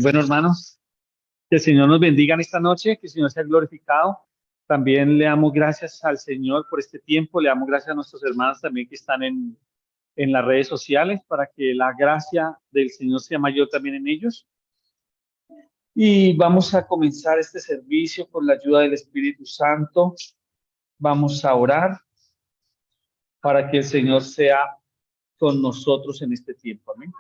Bueno, hermanos, que el Señor nos bendiga en esta noche, que el Señor sea glorificado. También le damos gracias al Señor por este tiempo, le damos gracias a nuestros hermanos también que están en las redes sociales para que la gracia del Señor sea mayor también en ellos. Y vamos a comenzar este servicio con la ayuda del Espíritu Santo. Vamos a orar para que el Señor sea con nosotros en este tiempo. Amén.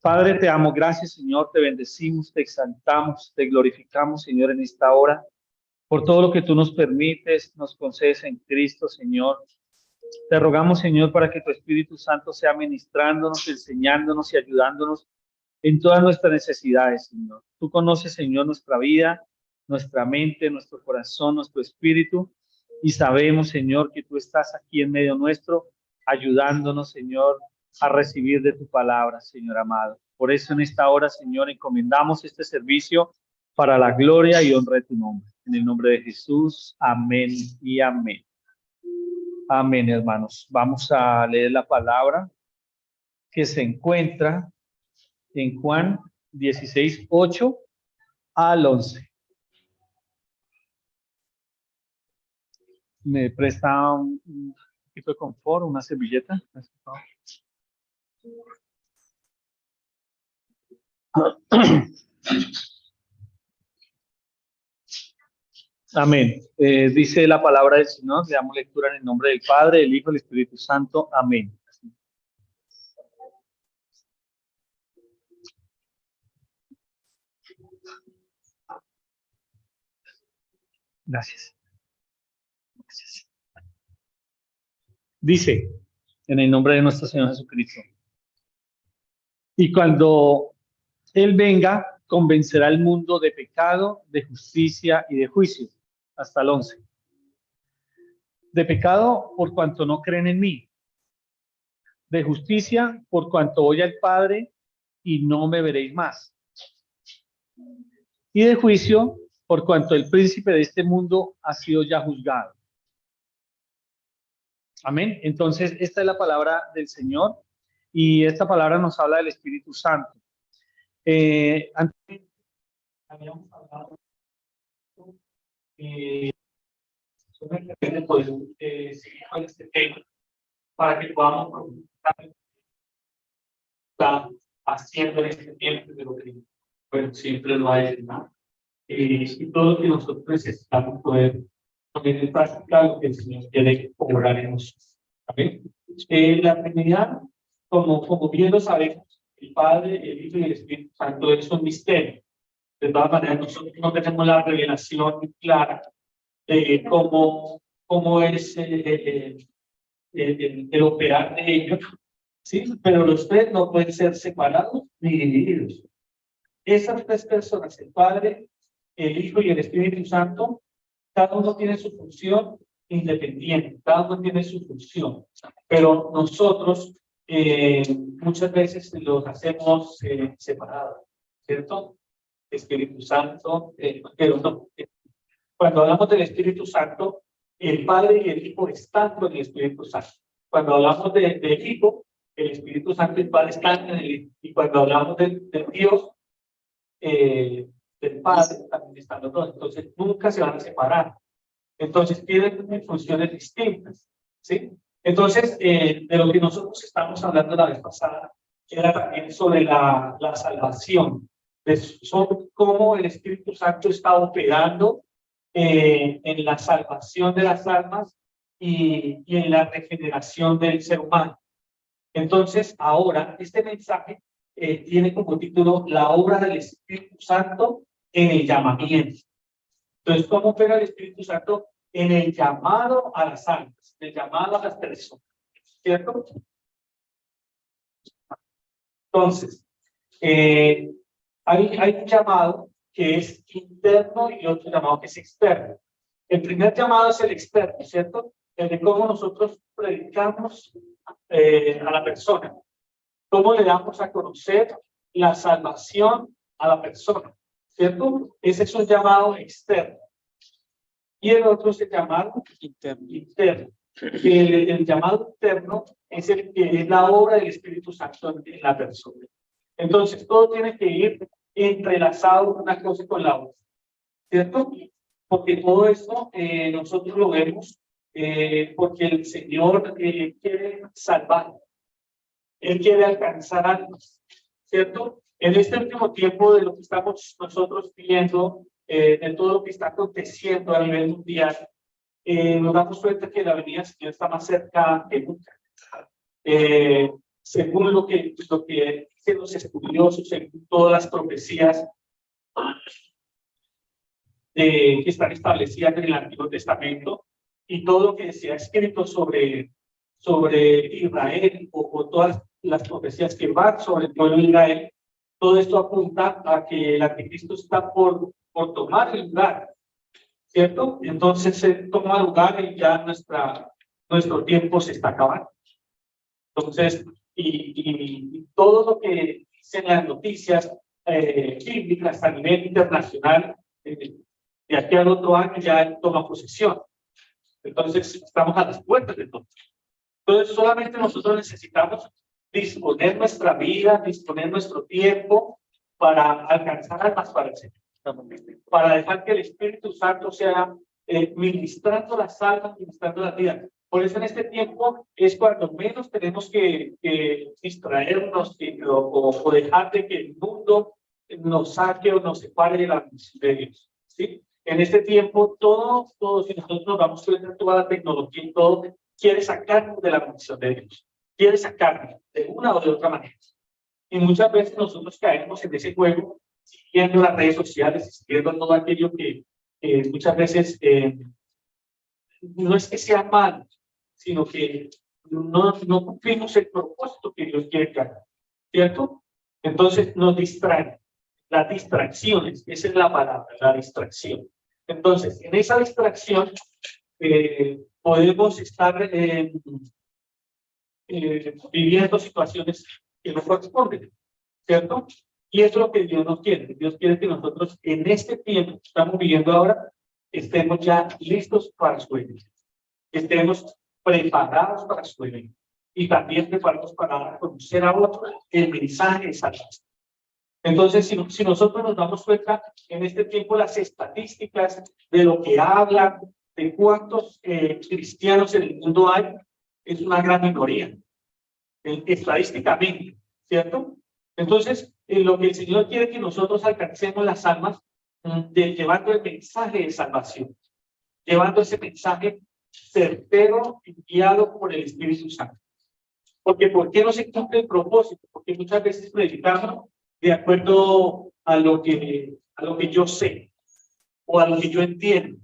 Padre, te amo, gracias, Señor, te bendecimos, te exaltamos, te glorificamos, Señor, en esta hora, por todo lo que tú nos permites, nos concedes en Cristo, Señor. Te rogamos, Señor, para que tu Espíritu Santo sea ministrándonos, enseñándonos y ayudándonos en todas nuestras necesidades, Señor. Tú conoces, Señor, nuestra vida, nuestra mente, nuestro corazón, nuestro espíritu, y sabemos, Señor, que tú estás aquí en medio nuestro, ayudándonos, Señor, a recibir de tu palabra, Señor amado. Por eso en esta hora, Señor, encomendamos este servicio para la gloria y honra de tu nombre. En el nombre de Jesús, amén y amén. Amén, hermanos. Vamos a leer la palabra que se encuentra en Juan 16, 8 al 11. ¿Me presta un poquito de confort, una servilleta? Amén. Dice la palabra del Señor, le damos lectura en el nombre del Padre, del Hijo y del Espíritu Santo. Amén. Gracias. Dice, en el nombre de nuestro Señor Jesucristo. Y cuando Él venga, convencerá al mundo de pecado, de justicia y de juicio. Hasta el 11. De pecado, por cuanto no creen en mí. De justicia, por cuanto voy al Padre y no me veréis más. Y de juicio, por cuanto el príncipe de este mundo ha sido ya juzgado. Amén. Entonces, esta es la palabra del Señor y esta palabra nos habla del Espíritu Santo. Antes habíamos hablado sobre podemos seguir con este tema para que podamos profundizar está haciendo en este tiempo de lo que bueno, siempre lo ha hecho, ¿no? Y todo lo que nosotros necesitamos poder poner en práctica lo que el Señor quiere obrar en nosotros. ¿Amén? La Trinidad, como bien lo sabemos, el Padre, el Hijo y el Espíritu Santo es un misterio. De todas maneras, nosotros no tenemos la revelación clara de cómo es el operar de ellos, ¿sí? Pero los tres no pueden ser separados ni divididos. Esas tres personas, el Padre, el Hijo y el Espíritu Santo, cada uno tiene su función independiente, cada uno tiene su función, pero nosotros muchas veces los hacemos separados, ¿cierto? Espíritu Santo, pero no. Cuando hablamos del Espíritu Santo, el Padre y el Hijo están con el Espíritu Santo. Cuando hablamos del Hijo, el Espíritu Santo y el Padre están en el Hijo. Y cuando hablamos de Dios, del Padre también están los dos. Entonces, nunca se van a separar. Entonces, tienen funciones distintas, ¿sí? Entonces, de lo que nosotros estamos hablando la vez pasada, era también sobre la salvación. Sobre cómo el Espíritu Santo está operando en la salvación de las almas y en la regeneración del ser humano. Entonces, ahora, este mensaje tiene como título la obra del Espíritu Santo en el llamamiento. Entonces, ¿cómo opera el Espíritu Santo en el llamado a las almas, en el llamado a las personas? ¿Cierto? Entonces, hay un llamado que es interno y otro llamado que es externo. El primer llamado es el externo, ¿cierto? El de cómo nosotros predicamos a la persona. Cómo le damos a conocer la salvación a la persona, ¿cierto? Ese es un llamado externo. Y el otro es el llamado interno. El llamado eterno es el que es la obra del Espíritu Santo en la persona. Entonces, todo tiene que ir entrelazado una cosa con la otra, ¿cierto? Porque todo esto nosotros lo vemos porque el Señor quiere salvar, Él quiere alcanzar almas, ¿cierto? En este último tiempo de lo que estamos nosotros viendo, de todo lo que está aconteciendo a nivel mundial, nos damos cuenta que la venida del Señor está más cerca que nunca. Según lo que dicen los estudiosos, según todas las profecías que están establecidas en el Antiguo Testamento y todo lo que se ha escrito sobre Israel o todas las profecías que van sobre el pueblo de Israel, todo esto apunta a que el anticristo está por tomar el lugar, ¿cierto? Entonces se toma lugar y ya nuestro tiempo se está acabando. Entonces, y todo lo que dicen las noticias bíblicas a nivel internacional, de aquí al otro año ya él toma posesión. Entonces, estamos a las puertas de todo. Entonces, solamente nosotros necesitamos disponer nuestra vida, disponer nuestro tiempo para alcanzar almas para el Señor. Para dejar que el Espíritu Santo sea ministrando las almas, ministrando la vida. Por eso en este tiempo es cuando menos tenemos que distraernos o dejar de que el mundo nos saque o nos separe de la misión de Dios. ¿Sí? En este tiempo, todo, si nosotros nos vamos a ver toda la tecnología y todo, quiere sacarnos de la misión de Dios. Quiere sacarnos de una o de otra manera. Y muchas veces nosotros caemos en ese juego, siguiendo las redes sociales, siguiendo todo aquello que muchas veces no es que sea malo, sino que no cumplimos el propósito que Dios quiere que haga, ¿cierto? Entonces nos distraen. Las distracciones, esa es la palabra, la distracción. Entonces, en esa distracción podemos estar viviendo situaciones que no corresponden, ¿cierto? Y eso es lo que Dios nos quiere. Dios quiere que nosotros en este tiempo que estamos viviendo ahora estemos ya listos para su venida, estemos preparados para su venida y también preparados para conocer a otros el mensaje de salvación. Entonces, si nosotros nos damos cuenta en este tiempo las estadísticas de lo que hablan, de cuántos cristianos en el mundo hay, es una gran minoría, estadísticamente, ¿cierto? Entonces, lo que el Señor quiere que nosotros alcancemos las almas llevando el mensaje de salvación, llevando ese mensaje certero y guiado por el Espíritu Santo. Porque ¿por qué no se cumple el propósito? Porque muchas veces predicamos de acuerdo a lo que yo sé o a lo que yo entiendo.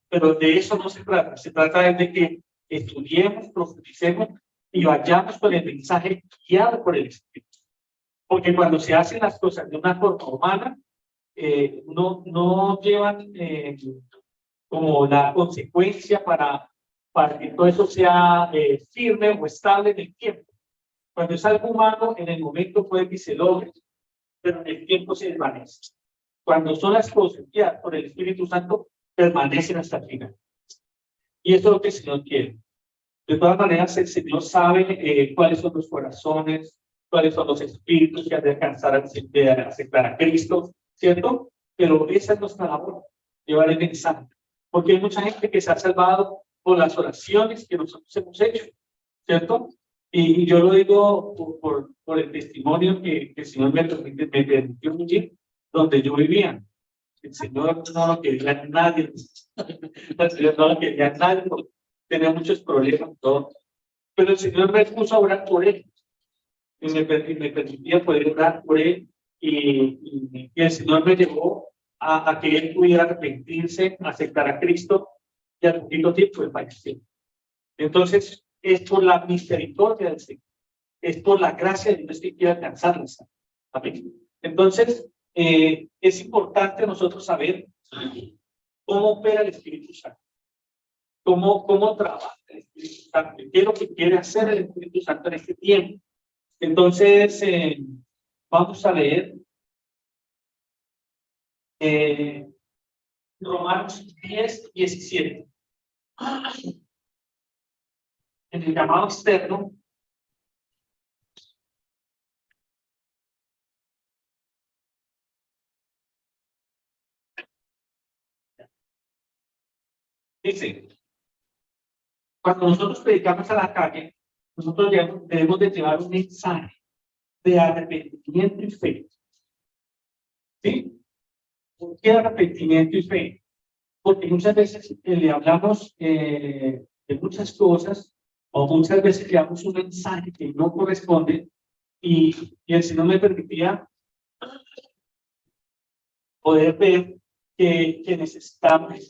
Pero de eso no se trata. Se trata de que estudiemos, profundicemos y vayamos con el mensaje guiado por el Espíritu. Porque cuando se hacen las cosas de una forma humana, no llevan como la consecuencia para que todo eso sea firme o estable en el tiempo. Cuando es algo humano, en el momento puede que se logre, pero en el tiempo se desvanece. Cuando son las cosas guiadas por el Espíritu Santo, permanecen hasta el final. Y eso es lo que el Señor quiere. De todas maneras, el Señor sabe cuáles son los corazones, cuáles son los espíritus que han de alcanzar a aceptar a Cristo, ¿cierto? Pero esa es nuestra labor, llevar el mensaje. Porque hay mucha gente que se ha salvado por las oraciones que nosotros hemos hecho, ¿cierto? Y yo lo digo por el testimonio que el Señor me permitió vivir donde yo vivía. El Señor no lo quería nadie. El Señor no lo quería nadie porque tenía muchos problemas. Todo. Pero el Señor me puso a orar por él. Y me permitía poder orar por él. Y el Señor me llevó a que él pudiera arrepentirse, aceptar a Cristo. Y al poquito tiempo él falleció. Entonces, es por la misericordia del Señor. Es por la gracia de Dios que quiere alcanzarnos. Amén. Entonces, es importante nosotros saber cómo opera el Espíritu Santo, cómo trabaja el Espíritu Santo, qué es lo que quiere hacer el Espíritu Santo en este tiempo. Entonces, vamos a leer Romanos 10:17. en el llamado externo, dice, cuando nosotros predicamos a la calle, nosotros debemos de llevar un mensaje de arrepentimiento y fe. ¿Sí? ¿Por qué arrepentimiento y fe? Porque muchas veces le hablamos de muchas cosas, o muchas veces le damos un mensaje que no corresponde, y el Señor me permitía poder ver que necesitamos,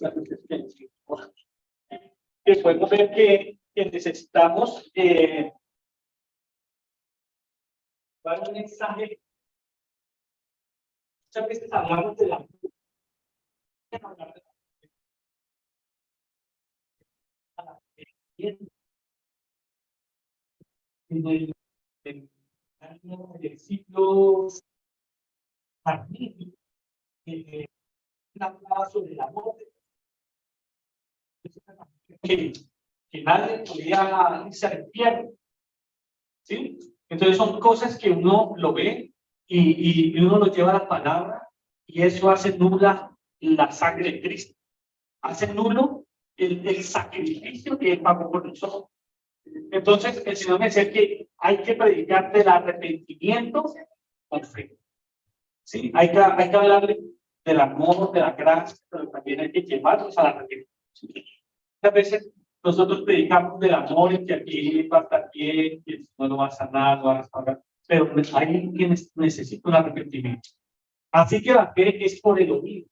que podemos ver que necesitamos dar un mensaje. Muchas veces hablamos de la en el siglo Martín, hablaba sobre el amor, que nadie podía irse al infierno. ¿Sí? Entonces son cosas que uno lo ve y uno lo lleva a la palabra, y eso hace nula la sangre de Cristo. Hace nulo el sacrificio que Él pagó por nosotros. Entonces el Señor me dice que hay que predicar del arrepentimiento con fe. Sí, hay que hablarle del amor, de la gracia, pero también hay que llevarlos al arrepentimiento. Muchas veces nosotros predicamos del amor y que aquí va a estar bien, que no lo va a sanar, no va a restaurar, pero hay quienes necesitan un arrepentimiento. Así que la fe es por el oído.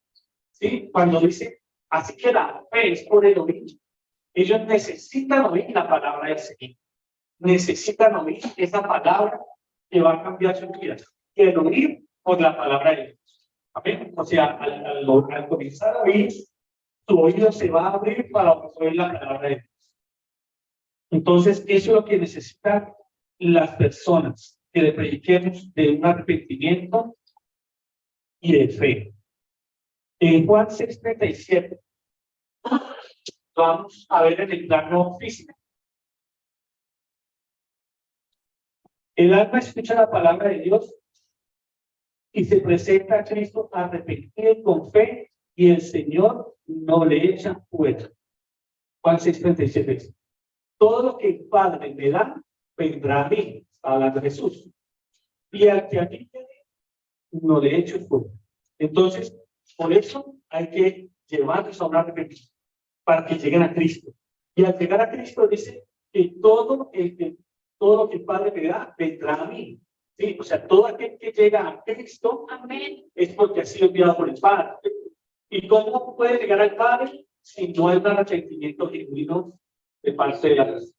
¿Sí? Cuando dice, así que la fe es por el oído. Ellos necesitan oír la palabra del Señor. Necesitan oír esa palabra que va a cambiar su vida. Que el oír por la palabra de Dios. ¿Amén? O sea, al comenzar a oír, tu oído se va a abrir para oír la palabra de Dios. Entonces, eso es lo que necesitan las personas, que le prediquemos de un arrepentimiento y de fe. En Juan 6:37, vamos a ver en el plano físico. El alma escucha la palabra de Dios y se presenta a Cristo arrepentido con fe, y el Señor no le echa fuera. Juan 6:37. Todo lo que el Padre me da, vendrá a mí, está hablando Jesús. Y al que a mí no le echo fuera. Entonces, por eso hay que llevarlos a un arrepentimiento, para que lleguen a Cristo. Y al llegar a Cristo dice que todo lo que el Padre me da, vendrá a mí. ¿Sí? O sea, todo aquel que llega a Cristo, amén, es porque ha sido enviado por el Padre. ¿Y cómo puede llegar al Padre si no hay un arrepentimiento genuino de parte de la persona?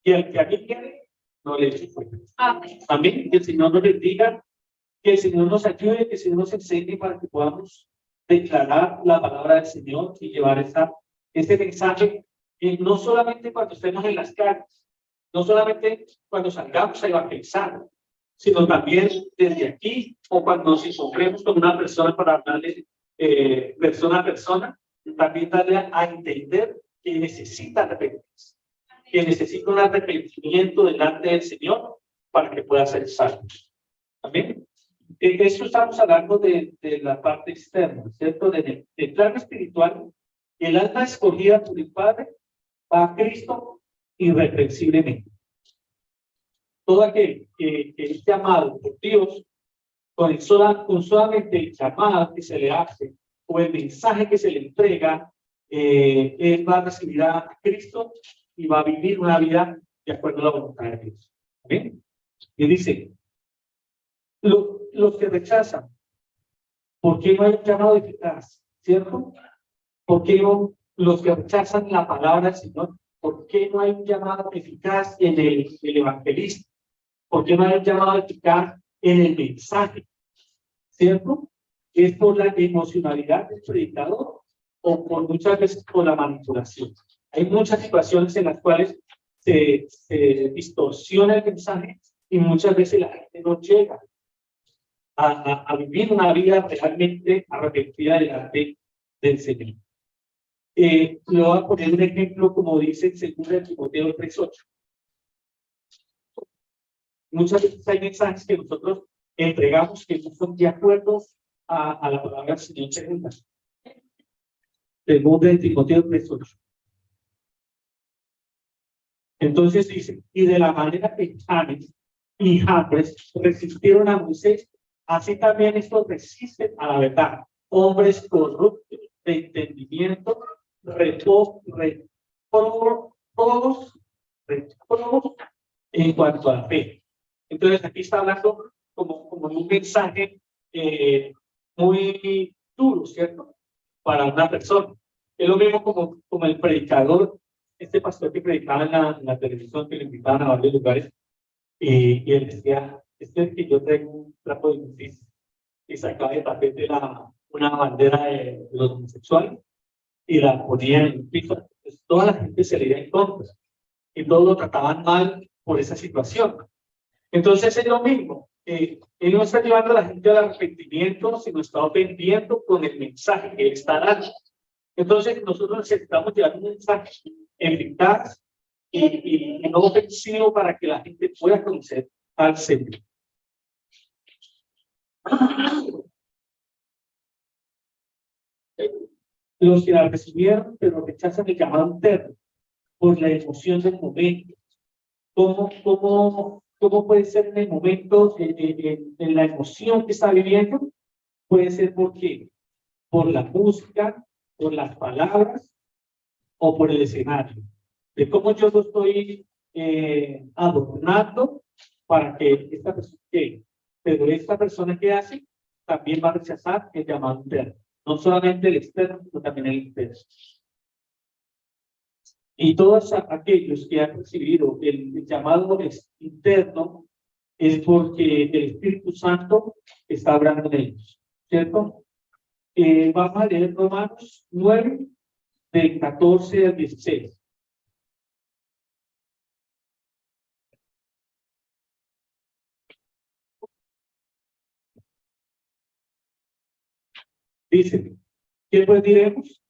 Y al que a mí quiere, no le eche fuera. Amén. Amén. Que el Señor nos bendiga, que el Señor nos ayude, que el Señor nos enseñe para que podamos declarar la palabra del Señor y llevar este mensaje, no solamente cuando estemos en las calles, no solamente cuando salgamos a evangelizar, sino también desde aquí, o cuando nos encontremos con una persona para hablarle persona a persona, también darle a entender que necesita arrepentirse, que necesita un arrepentimiento delante del Señor para que pueda ser salvo. Amén. Eso estamos hablando de la parte externa, ¿cierto? Del plano espiritual, el alma escogida por el Padre va a Cristo irreprensiblemente. Todo aquel que es llamado por Dios, con solamente el llamado que se le hace o el mensaje que se le entrega, él va a recibir a Cristo y va a vivir una vida de acuerdo a la voluntad de Dios. ¿Amén? Y dice, los que rechazan, ¿por qué no hay un llamado eficaz? ¿Cierto? ¿Por qué no los que rechazan la palabra del Señor? ¿Por qué no hay un llamado eficaz en el evangelista? ¿Por qué no hay un llamado eficaz en el mensaje? ¿Cierto? ¿Es por la emocionalidad del predicador o por muchas veces por la manipulación? Hay muchas situaciones en las cuales se distorsiona el mensaje y muchas veces la gente no llega a vivir una vida realmente arrepentida delante del Señor. Le voy a poner un ejemplo, como dice en 2 Timoteo 3:8. muchas veces hay mensajes que nosotros entregamos que no son de acuerdo a la palabra del Señor segunda. Segundo de Timoteo 3:8. Entonces dice, y de la manera que Janes y Jambres resistieron a Moisés, así también estos resisten a la verdad. Hombres corruptos de entendimiento, todos en cuanto a la fe. Entonces aquí está hablando como un mensaje muy duro, ¿cierto? Para una persona. Es lo mismo como el predicador, este pastor que predicaba en la televisión, que le invitaban a varios lugares, y él decía, es que yo tengo un trapo de injusticia, y sacaba de tapete una bandera de los homosexuales, y la ponía en el piso. Entonces, toda la gente se le iba en contra, y todos lo trataban mal por esa situación. Entonces es lo mismo, él no está llevando a la gente al arrepentimiento, sino está ofendiendo con el mensaje que él está dando. Entonces nosotros necesitamos llevar un mensaje eficaz y no ofensivo para que la gente pueda conocer al Señor. Los que la recibieron, pero rechazan el llamado interno por la emoción del momento. ¿Cómo puede ser en el momento, en la emoción que está viviendo? Puede ser porque por la música, por las palabras o por el escenario. De cómo yo lo estoy adornando para que esta persona llegue. Pero esta persona que hace también va a rechazar el llamado interno. No solamente el externo, sino también el interno. Y todos aquellos que han recibido el llamado interno es porque el Espíritu Santo está hablando de ellos, ¿cierto? Vamos a leer Romanos 9, del 14 al 16. Dice, ¿qué pues diremos?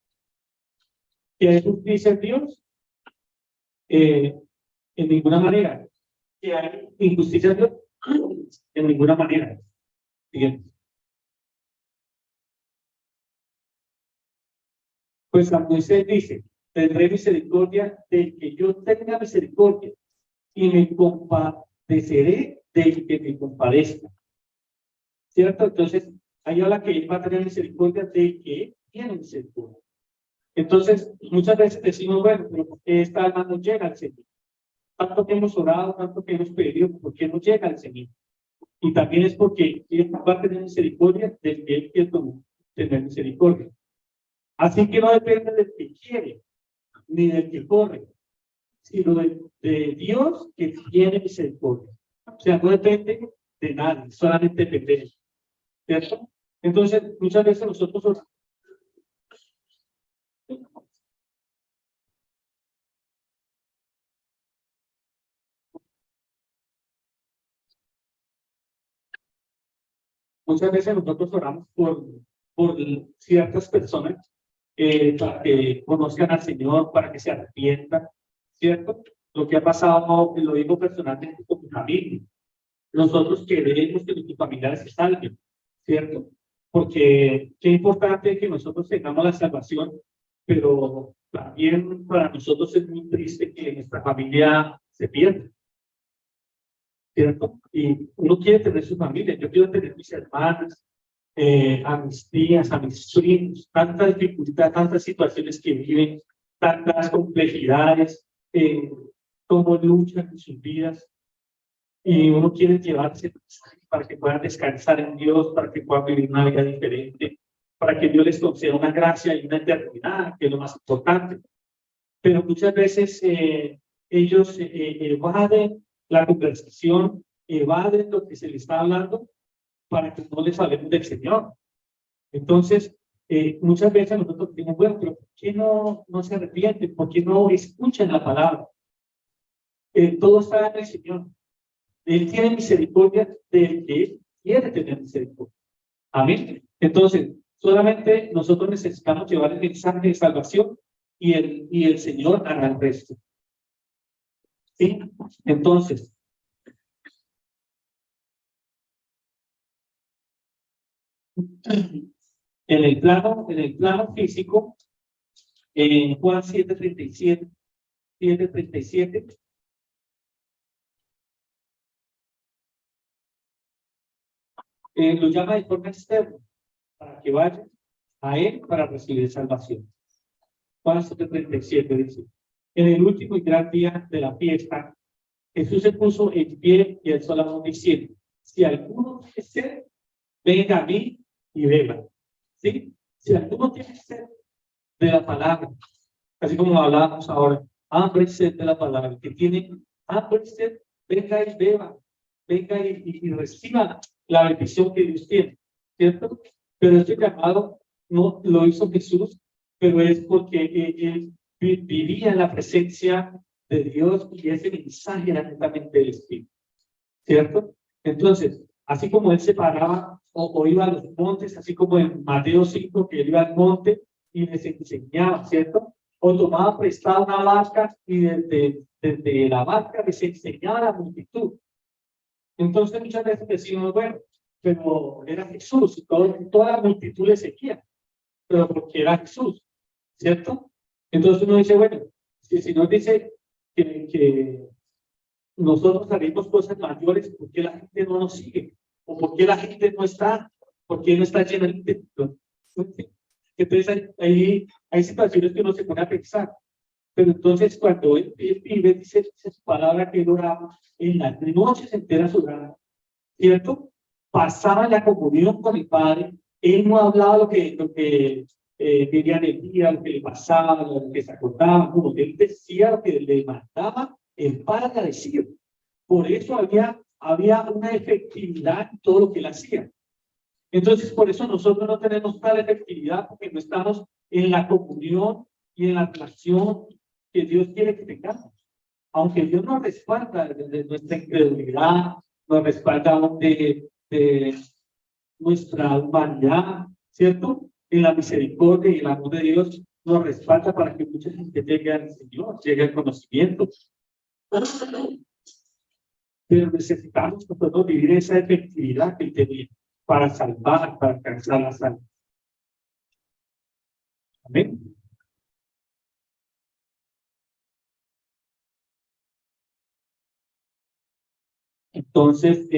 ¿Que hay justicia en Dios? En ninguna manera. ¿Que hay injusticia en Dios? En ninguna manera. Siguiente. Pues a Moisés dice, tendré misericordia del que yo tenga misericordia y me compadeceré del que me compadezca. ¿Cierto? Entonces, ahí habla que él va a tener misericordia del que tiene misericordia. Entonces, muchas veces decimos, bueno, pero ¿por qué esta alma no llega al Señor? Tanto que hemos orado, tanto que hemos pedido, ¿por qué no llega al Señor? Y también es porque él va a tener misericordia del que él quiere tener misericordia. Así que no depende del que quiere, ni del que corre, sino de Dios que tiene misericordia. O sea, no depende de nadie, solamente depende de él. ¿Cierto? Entonces, muchas veces nosotros oramos por ciertas personas para que conozcan al Señor, para que se arrepientan, ¿cierto? Lo que ha pasado, lo digo personalmente con mi familia. Nosotros queremos que nuestros familiares se salven, ¿cierto? Porque qué importante que nosotros tengamos la salvación, pero también para nosotros es muy triste que nuestra familia se pierda, ¿cierto? Y uno quiere tener su familia, yo quiero tener mis hermanas, a mis tías, a mis primos, tanta dificultad, tantas situaciones que viven, tantas complejidades, cómo luchan en sus vidas, y uno quiere llevarse para que puedan descansar en Dios, para que puedan vivir una vida diferente, para que Dios les conceda una gracia y una eternidad, que es lo más importante. Pero muchas veces ellos evaden la conversación, evaden lo que se les está hablando para que no les hablemos del Señor. Entonces, muchas veces nosotros decimos, bueno, pero ¿por qué no se arrepienten? ¿Por qué no escuchan la palabra? Todo está en el Señor. Él tiene misericordia del que quiere tener misericordia. Amén. Entonces, solamente nosotros necesitamos llevar el mensaje de salvación y el Señor hará el resto. ¿Sí? Entonces, En el plano físico, en Juan 7:37, 7:37, lo llama de forma externa, para que vaya a él para recibir salvación. Juan 7:37 dice: en el último y gran día de la fiesta, Jesús se puso en pie y alzó la mano diciendo: si alguno tiene sed, venga a mí y beba. ¿Sí? Si alguno tiene sed de la palabra, así como hablábamos ahora, hambre y sed de la palabra, que tiene hambre y sed, venga y beba, venga y reciba la bendición que Dios tiene, ¿cierto? Pero este llamado no lo hizo Jesús, pero es porque él vivía en la presencia de Dios y ese mensaje era netamente del Espíritu, ¿cierto? Entonces, así como él se paraba o iba a los montes, así como en Mateo 5, que él iba al monte y les enseñaba, ¿cierto? O tomaba prestada una barca y desde la barca les enseñaba a la multitud. Entonces muchas veces decimos, bueno, pero era Jesús y toda la multitud le seguía, pero porque era Jesús, ¿cierto? Entonces uno dice, bueno, si nos dice que nosotros haremos cosas mayores, ¿por qué la gente no nos sigue? ¿O por qué la gente no está? ¿Por qué no está llena de intención? Entonces hay situaciones que uno se pone a pensar. Pero entonces cuando él vive, dice su palabra que él oraba, en las noches enteras oraba, ¿cierto? Pasaba la comunión con el Padre, él no hablaba lo que vivía en el día, lo que le pasaba, lo que se acordaba, no, él decía lo que le mandaba el Padre a decir. Por eso había una efectividad en todo lo que él hacía. Entonces, por eso nosotros no tenemos tal efectividad, porque no estamos en la comunión y en la relación que Dios quiere que tengamos. Aunque Dios nos respalda de nuestra incredulidad, nos respalda de nuestra humanidad, ¿cierto? En la misericordia y el amor de Dios nos respalda para que mucha gente llegue al Señor, llegue al conocimiento. Pero necesitamos nosotros vivir esa efectividad que Él tenía para salvar, para alcanzar la salud. Amén. Entonces,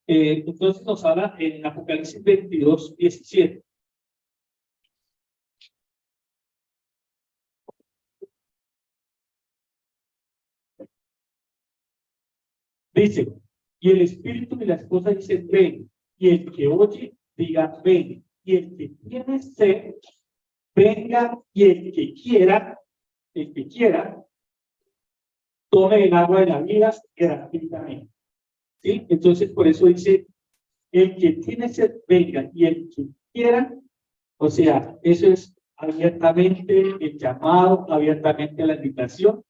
entonces nos habla en Apocalipsis 22:17. Dice, y el espíritu y la esposa dicen, ven, y el que oye, diga, ven, y el que tiene sed, venga, y el que quiera, tome el agua de la vida gratuitamente. ¿Sí? Entonces, por eso dice, el que tiene sed, venga, y el que quiera, o sea, eso es abiertamente el llamado, abiertamente la invitación,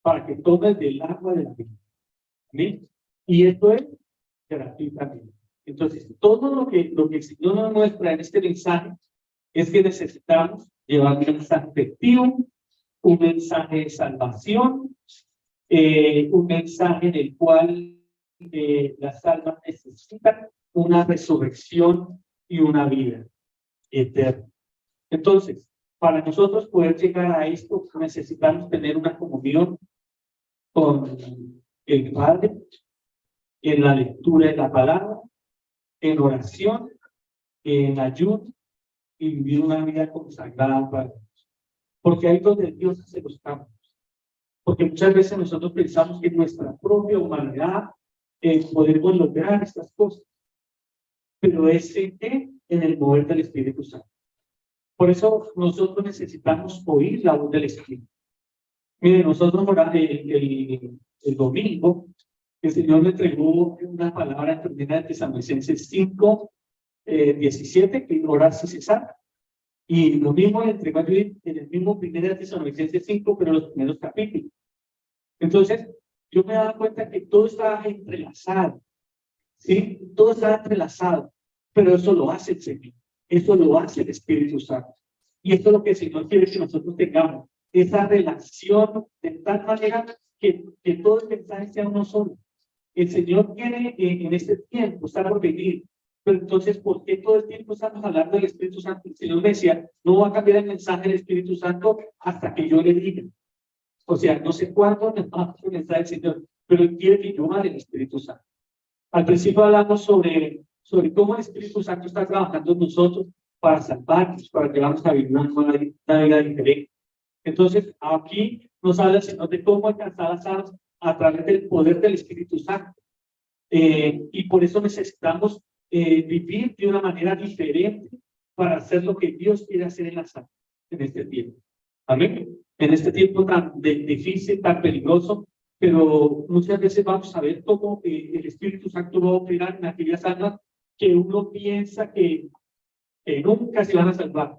para que tomes del agua de la vida. ¿Sí? Y esto es gratuitamente. Entonces, todo lo que el Señor nos muestra en este mensaje es que necesitamos llevar un mensaje efectivo, un mensaje de salvación, un mensaje en el cual las almas necesitan una resurrección y una vida eterna. Entonces, para nosotros poder llegar a esto, necesitamos tener una comunión con el Padre, en la lectura de la palabra, en oración, en ayuno y vivir una vida consagrada para Dios. Porque ahí es donde Dios hace los cambios. Porque muchas veces nosotros pensamos que en nuestra propia humanidad podemos lograr estas cosas. Pero es en el mover del Espíritu Santo. Por eso nosotros necesitamos oír la voz del Espíritu. Miren, nosotros el domingo, el Señor le entregó una palabra en Primera de Tesalonicenses 5, 17, que orar sin cesar. Y lo mismo le entregó en el mismo Primera de Tesalonicenses 5, pero los primeros capítulos. Entonces, yo me he dado cuenta que todo está entrelazado. ¿Sí? Todo está entrelazado. Pero eso lo hace el Señor. Eso lo hace el Espíritu Santo. Y esto es lo que el Señor quiere que nosotros tengamos. Esa relación de tal manera que todo el mensaje sea uno solo. el Señor viene en este tiempo, está por venir. Pero entonces, ¿por qué todo el tiempo estamos hablando del Espíritu Santo? El Señor me decía, no va a cambiar el mensaje del Espíritu Santo hasta que yo le diga. O sea, no sé cuándo me va a mensaje del Señor, pero Él quiere que yo hable del Espíritu Santo. Al principio hablamos sobre cómo el Espíritu Santo está trabajando en nosotros para salvarnos, para que vamos a vivir una vida diferente. Entonces, aquí nos habla el Señor de cómo alcanzar las almas a través del poder del Espíritu Santo. Y por eso necesitamos vivir de una manera diferente para hacer lo que Dios quiere hacer en las almas en este tiempo. Amén. En este tiempo tan difícil, tan peligroso, pero muchas veces vamos a ver cómo el Espíritu Santo va a operar en aquellas almas que uno piensa que nunca se van a salvar.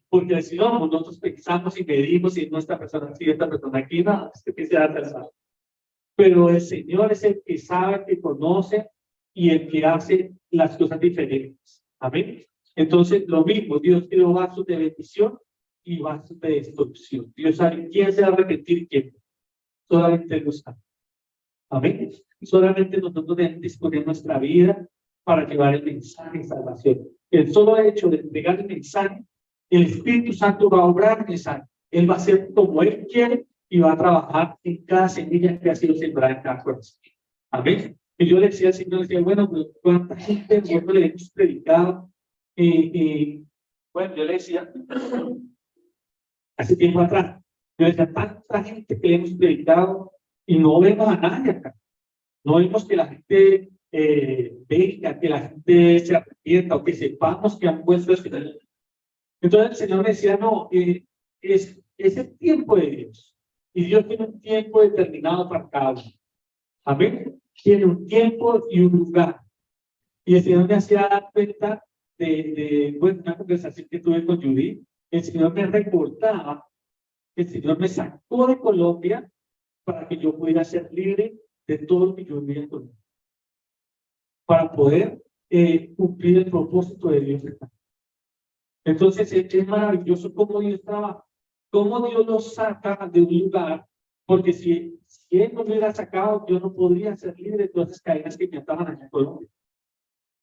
Porque si no, nosotros pensamos y medimos y no esta persona aquí, esta persona aquí, no, que se va a salvar. Pero el Señor es el que sabe, que conoce y el que hace las cosas diferentes. Amén. Entonces, lo mismo, Dios creó vasos de bendición y vasos de destrucción. Dios sabe quién se va a arrepentir y quién. Solamente Él lo sabe. Amén. Solamente nosotros debemos disponer nuestra vida para llevar el mensaje de salvación. El solo hecho de entregar el mensaje, el Espíritu Santo va a obrar el mensaje. Él va a hacer como Él quiere y va a trabajar en cada semilla que ha sido sembrada en cada corazón. Amén. Y yo le decía al Señor, decía, bueno, ¿cuánta gente nosotros le hemos predicado? Bueno, yo le decía, hace tiempo atrás, yo decía, tanta gente que le hemos predicado y no vemos a nadie acá. No vemos que la gente venga, que la gente se arrepienta o que sepamos que han puesto esto. Entonces el Señor me decía, no, es el tiempo de Dios. Y Dios tiene un tiempo determinado para cada uno. Amén. Tiene un tiempo y un lugar. Y el Señor me hacía dar cuenta bueno, una conversación que tuve con Judy. El Señor me recordaba que el Señor me sacó de Colombia para que yo pudiera ser libre de todo lo que yo vivía en Colombia. Para poder cumplir el propósito de Dios acá. Entonces es maravilloso cómo Dios trabaja, cómo Dios nos saca de un lugar, porque si Él no me hubiera sacado, yo no podría ser libre de todas esas cadenas que me ataban allá en Colombia.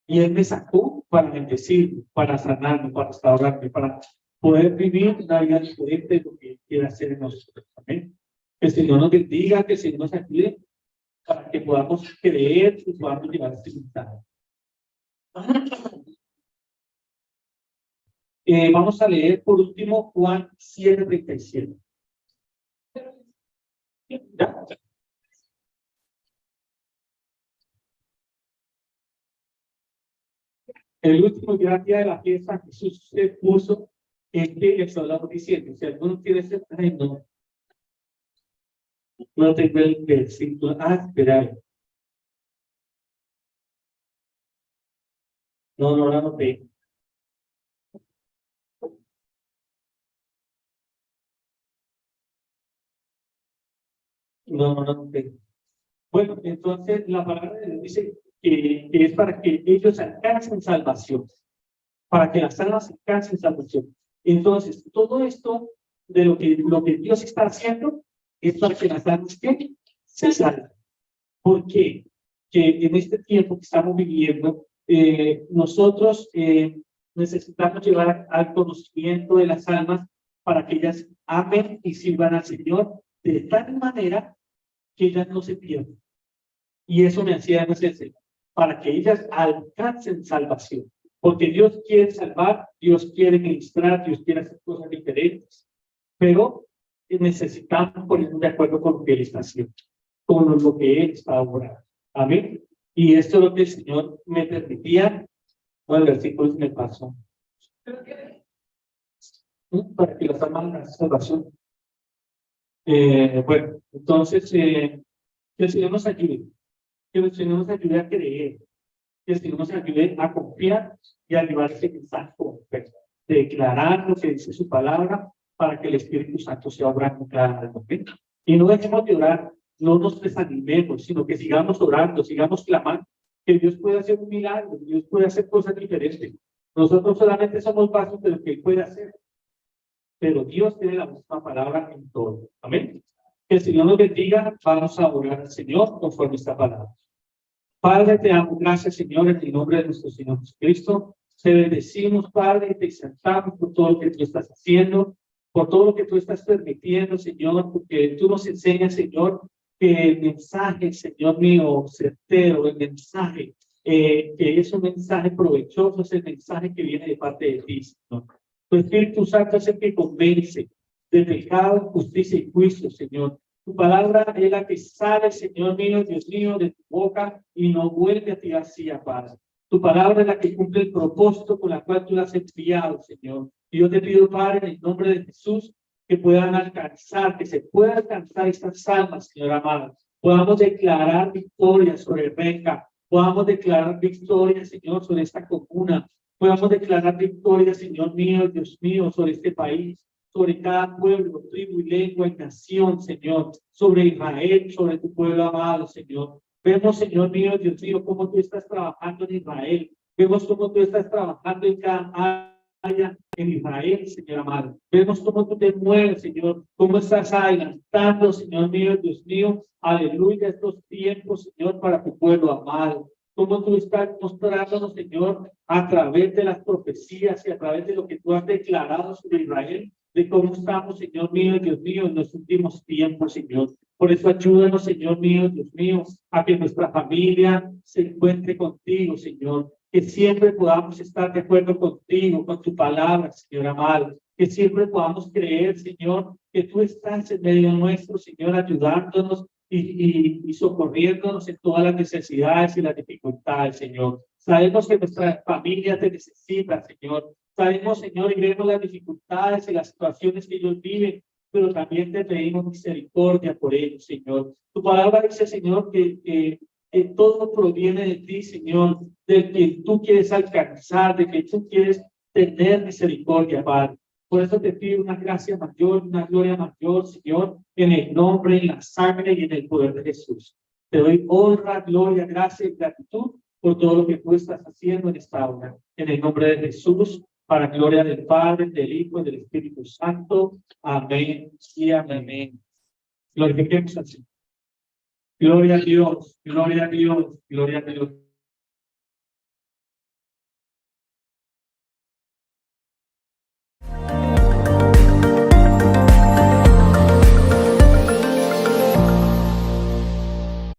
Y Él me sacó para bendecirme, para sanarme, para restaurarme, para poder vivir una vida diferente de lo que Él quiere hacer en nosotros. Amén. Que el Señor nos bendiga, que el Señor nos ayude para que podamos creer y podamos llevar este mensaje. Vamos a leer por último Juan 7:37. ¿Ya? El último día de la fiesta, Jesús se puso en que le estamos diciendo. Si alguno quiere ser, ay, no tengo el versículo. Espera. No lo anoté. No lo anoté. Bueno, entonces la palabra de Dios dice que es para que ellos alcancen salvación, para que las almas alcancen salvación. Entonces, todo esto de lo que Dios está haciendo es para que las almas que se salven. ¿Por qué? Que en este tiempo que estamos viviendo, nosotros necesitamos llevar al conocimiento de las almas para que ellas amen y sirvan al Señor de tal manera que ellas no se pierdan. Y eso me hacía necesario, para que ellas alcancen salvación. Porque Dios quiere salvar, Dios quiere ministrar, Dios quiere hacer cosas diferentes. Pero necesitamos ponernos de acuerdo con lo que Él está haciendo, con lo que Él está obrando. Amén. Y esto es lo que el Señor me permitía. Bueno, el versículo me pasó. Para que las almas alcancen salvación. Bueno, entonces, que el Señor nos ayude. Que el Señor nos ayude a creer, que el Señor nos ayude a confiar y a llevar ese mensaje completo, de declarar lo que dice su palabra para que el Espíritu Santo sea obrando en cada momento. Y no dejemos de orar, no nos desanimemos, sino que sigamos orando, sigamos clamando, que Dios puede hacer un milagro, Dios puede hacer cosas diferentes. Nosotros solamente somos vasos de lo que Él puede hacer, pero Dios tiene la misma palabra en todo. Amén. Que el Señor nos bendiga. Vamos a orar al Señor conforme esta palabra. Padre, te damos gracias, Señor, en el nombre de nuestro Señor Jesucristo. Te bendecimos, Padre, y te exaltamos por todo lo que tú estás haciendo, por todo lo que tú estás permitiendo, Señor, porque tú nos enseñas, Señor, que el mensaje, Señor mío, certero, el mensaje, que es un mensaje provechoso, es el mensaje que viene de parte de ti, Señor. Tu Espíritu Santo es el que convence de pecado, justicia y juicio, Señor. Tu palabra es la que sale, Señor mío, Dios mío, de tu boca y no vuelve a ti vacía, Padre. Tu palabra es la que cumple el propósito con la cual tú la has enviado, Señor. Y yo te pido, Padre, en el nombre de Jesús, que puedan alcanzar, que se puedan alcanzar estas almas, Señor amado. Podamos declarar victoria sobre Beca, podamos declarar victoria, Señor, sobre esta comuna, podamos declarar victoria, Señor mío, Dios mío, sobre este país, sobre cada pueblo, tribu y lengua y nación, Señor, sobre Israel, sobre tu pueblo amado, Señor. Vemos, Señor mío, Dios mío, cómo tú estás trabajando en Israel. Vemos cómo tú estás trabajando en cada área en Israel, Señor amado. Vemos cómo tú te mueves, Señor, cómo estás adelantando, Señor mío, Dios mío, aleluya, estos tiempos, Señor, para tu pueblo amado. Cómo tú estás mostrándonos, Señor, a través de las profecías y a través de lo que tú has declarado sobre Israel, de cómo estamos, Señor mío, Dios mío, en los últimos tiempos, Señor. Por eso ayúdanos, Señor mío, Dios mío, a que nuestra familia se encuentre contigo, Señor. Que siempre podamos estar de acuerdo contigo, con tu palabra, Señor amado. Que siempre podamos creer, Señor, que tú estás en medio nuestro, Señor, ayudándonos y socorriéndonos en todas las necesidades y las dificultades, Señor. Sabemos que nuestra familia te necesita, Señor. Sabemos, Señor, y vemos las dificultades y las situaciones que ellos viven, pero también te pedimos misericordia por ellos, Señor. Tu palabra dice, Señor, que todo proviene de ti, Señor, del que tú quieres alcanzar, de que tú quieres tener misericordia, Padre. Por eso te pido una gracia mayor, una gloria mayor, Señor, en el nombre, en la sangre y en el poder de Jesús. Te doy honra, gloria, gracia y gratitud por todo lo que tú estás haciendo en esta hora. En el nombre de Jesús, para gloria del Padre, del Hijo y del Espíritu Santo. Amén y amén. Glorifiquemos al Señor. Gloria a Dios, gloria a Dios, gloria a Dios.